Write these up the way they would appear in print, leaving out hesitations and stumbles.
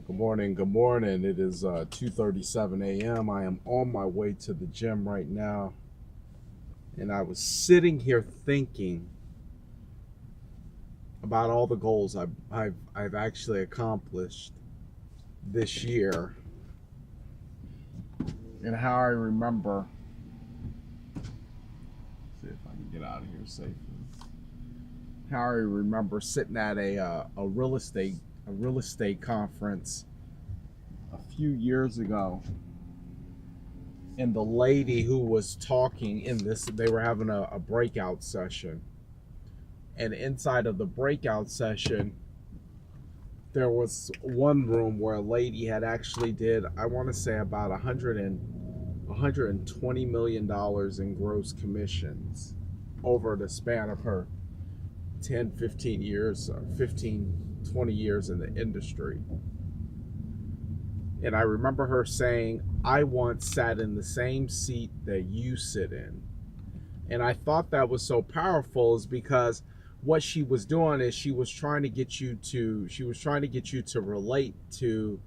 Good morning. Good morning. It is 2:37 a.m. I am on my way to the gym right now, and I was sitting here thinking about all the goals I've actually accomplished this year, and how I remember. See if I can get out of here safely. How I remember sitting at a real estate conference a few years ago, and the lady who was talking in this, they were having a breakout session, and inside of the breakout session there was one room where a lady had actually did, I want to say, about 120 million dollars in gross commissions over the span of her 10, 15 years, or 15, 20 years in the industry. And I remember her saying, I once sat in the same seat that you sit in. And I thought that was so powerful, is because what she was doing is she was trying to get you to relate to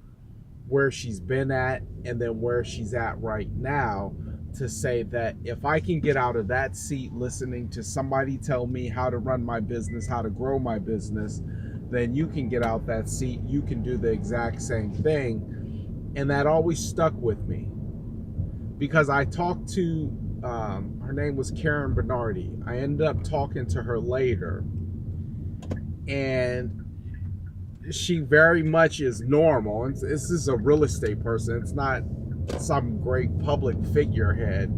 where she's been at and then where she's at right now, to say that if I can get out of that seat listening to somebody tell me how to run my business, how to grow my business, then you can get out that seat, you can do the exact same thing. And that always stuck with me, because I talked to, her name was Karen Bernardi. I ended up talking to her later, and she very much is normal. This is a real estate person. It's not some great public figurehead.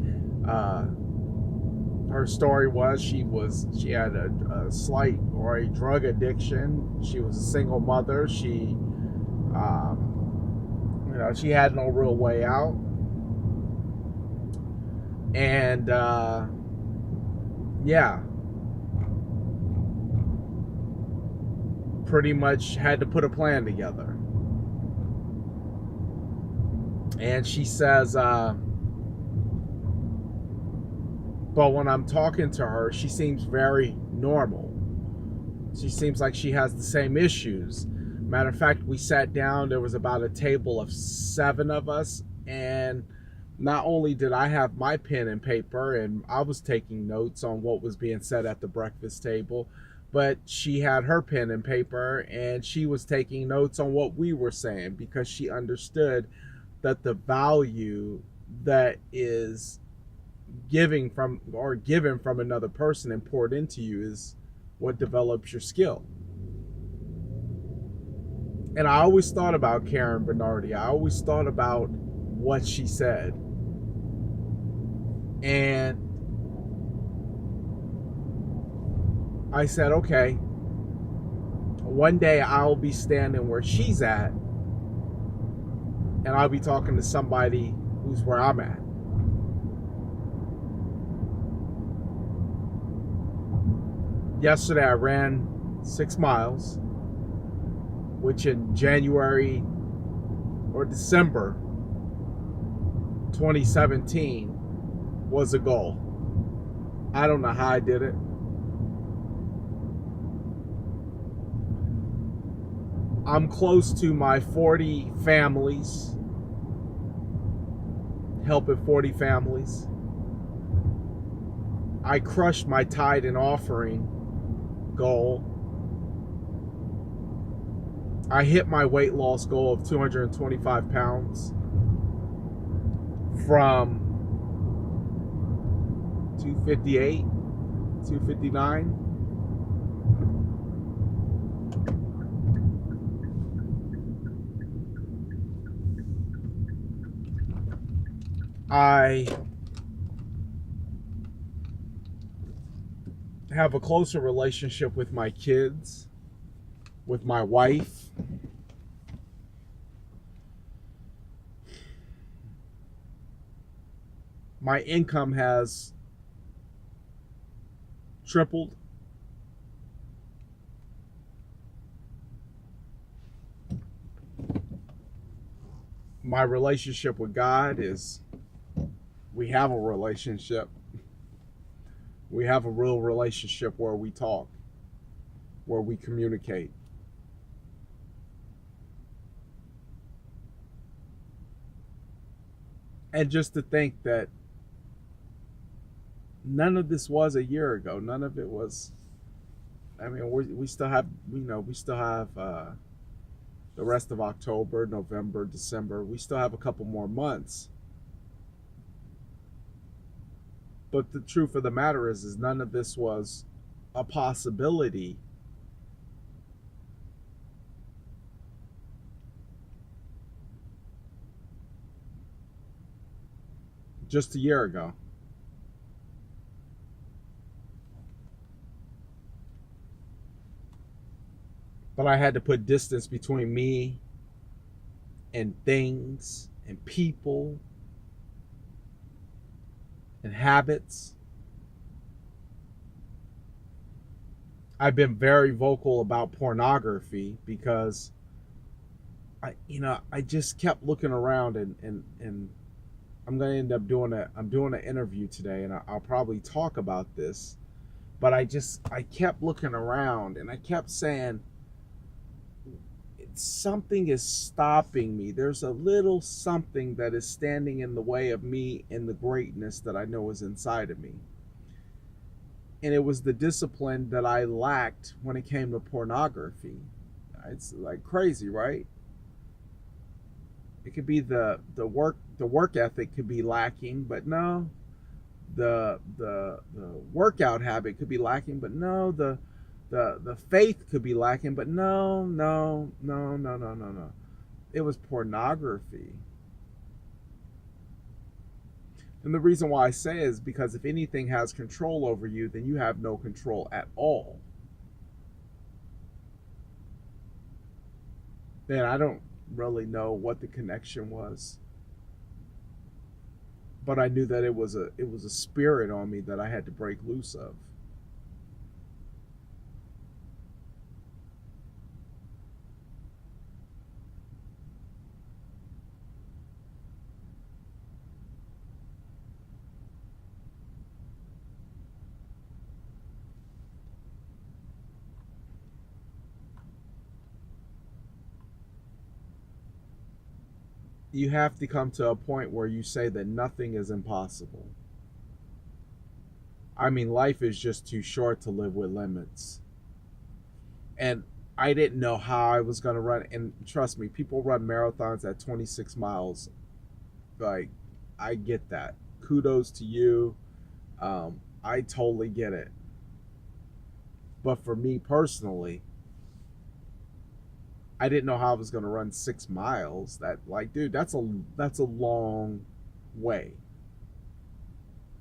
Her story was she had a slight or a drug addiction. She was a single mother. She had no real way out, and yeah, pretty much had to put a plan together. And she says, but when I'm talking to her, she seems very normal. She seems like she has the same issues. Matter of fact, we sat down, there was about a table of 7 of us, and not only did I have my pen and paper and I was taking notes on what was being said at the breakfast table, but she had her pen and paper and she was taking notes on what we were saying, because she understood that the value that is given from another person and poured into you is what develops your skill. And I always thought about Karen Bernardi. I always thought about what she said. And I said, okay, one day I'll be standing where she's at, and I'll be talking to somebody who's where I'm at. Yesterday I ran 6 miles, which in January or December 2017 was a goal. I don't know how I did it. I'm close to my 40 families, helping 40 families. I crushed my tithe and offering goal. I hit my weight loss goal of 225 pounds from 258, 259. I have a closer relationship with my kids, with my wife. My income has tripled. My relationship with God is, we have a relationship. We have a real relationship where we talk, where we communicate. And just to think that none of this was a year ago. None of it was. I mean, we still have, we still have the rest of October, November, December. We still have a couple more months. But the truth of the matter is none of this was a possibility just a year ago. But I had to put distance between me and things and people and habits. I've been very vocal about pornography because I just kept looking around, and I'm going to end up I'm doing an interview today, and I'll probably talk about this. But I kept looking around, and I kept saying, something is stopping me. There's a little something that is standing in the way of me and the greatness that I know is inside of me. And it was the discipline that I lacked when it came to pornography. It's like crazy, right? It could be the work ethic could be lacking, but no. The workout habit could be lacking, but no. The faith could be lacking, but no. It was pornography. And the reason why I say is because if anything has control over you, then you have no control at all. And I don't really know what the connection was, but I knew that it was a spirit on me that I had to break loose of. You have to come to a point where you say that nothing is impossible. I mean, life is just too short to live with limits. And I didn't know how I was going to run. And trust me, people run marathons at 26 miles. Like, I get that. Kudos to you. I totally get it. But for me personally, I didn't know how I was going to run 6 miles. That, like, dude, that's a long way.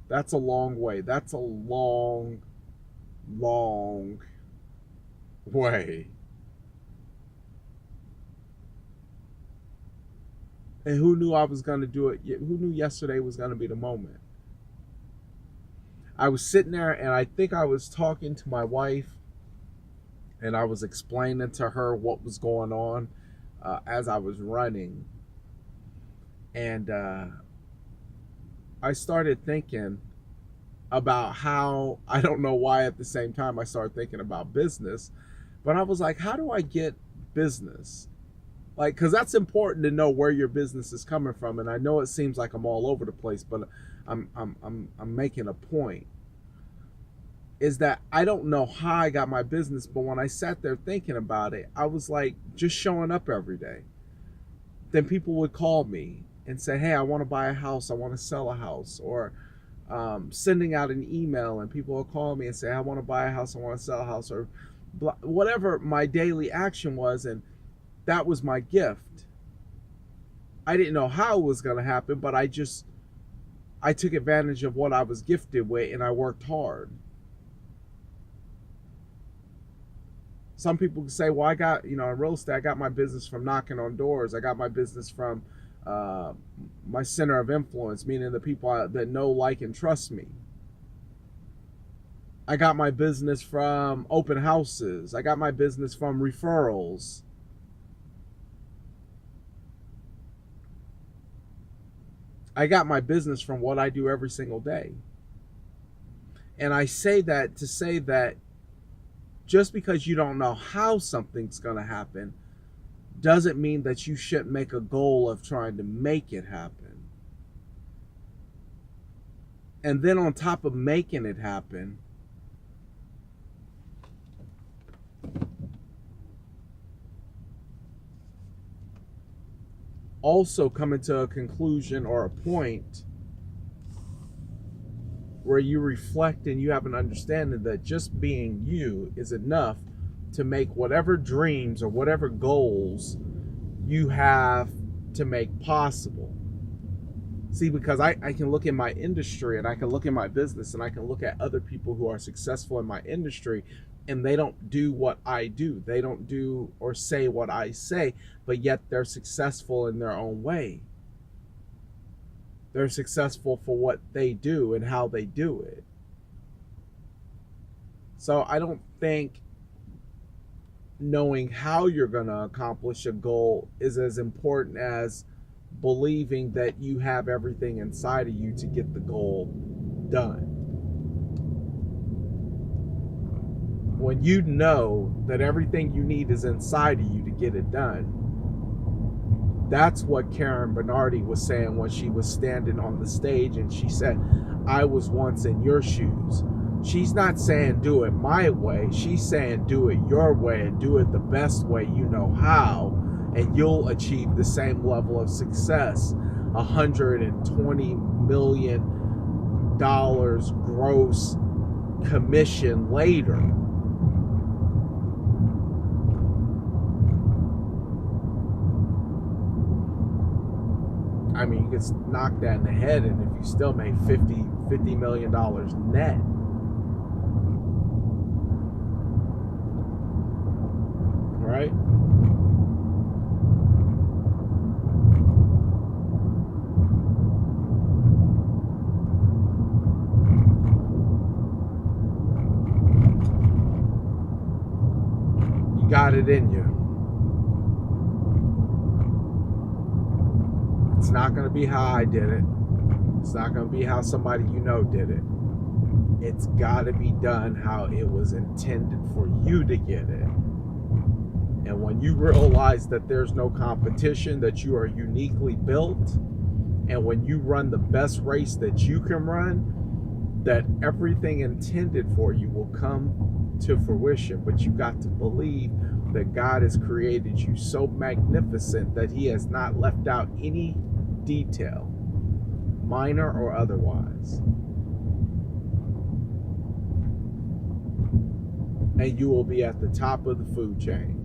That's a long way. That's a long, long way. And who knew I was going to do it? Who knew yesterday was going to be the moment? I was sitting there, and I think I was talking to my wife, and I was explaining to her what was going on as I was running. And I started thinking about how, I don't know why at the same time I started thinking about business, but I was like, how do I get business? Like, because that's important to know where your business is coming from. And I know it seems like I'm all over the place, but I'm making a point. Is that I don't know how I got my business, but when I sat there thinking about it, I was like, just showing up every day. Then people would call me and say, hey, I want to buy a house, I want to sell a house, or sending out an email, and people will call me and say, I want to buy a house, I want to sell a house, or whatever my daily action was. And that was my gift. I didn't know how it was going to happen, but I took advantage of what I was gifted with, and I worked hard. Some people can say, well, I got, in real estate, I got my business from knocking on doors. I got my business from my center of influence, meaning the people that know, like, and trust me. I got my business from open houses. I got my business from referrals. I got my business from what I do every single day. And I say that to say that just because you don't know how something's going to happen doesn't mean that you shouldn't make a goal of trying to make it happen. And then on top of making it happen, also coming to a conclusion or a point where you reflect and you have an understanding that just being you is enough to make whatever dreams or whatever goals you have to make possible. See, because I can look in my industry and I can look in my business and I can look at other people who are successful in my industry, and they don't do what I do. They don't do or say what I say, but yet they're successful in their own way. They're successful for what they do and how they do it. So I don't think knowing how you're going to accomplish a goal is as important as believing that you have everything inside of you to get the goal done. When you know that everything you need is inside of you to get it done, that's what Karen Bernardi was saying when she was standing on the stage and she said, I was once in your shoes. She's not saying do it my way. She's saying do it your way and do it the best way you know how, and you'll achieve the same level of success. $120 million gross commission later. I mean, you can knock that in the head, and if you still make $50 million net, right? You got it in you. It's not going to be how I did it. It's not going to be how somebody you know did it. It's got to be done how it was intended for you to get it. And when you realize that there's no competition, that you are uniquely built, and when you run the best race that you can run, that everything intended for you will come to fruition. But you got to believe that God has created you so magnificent that He has not left out any detail, minor or otherwise. And you will be at the top of the food chain.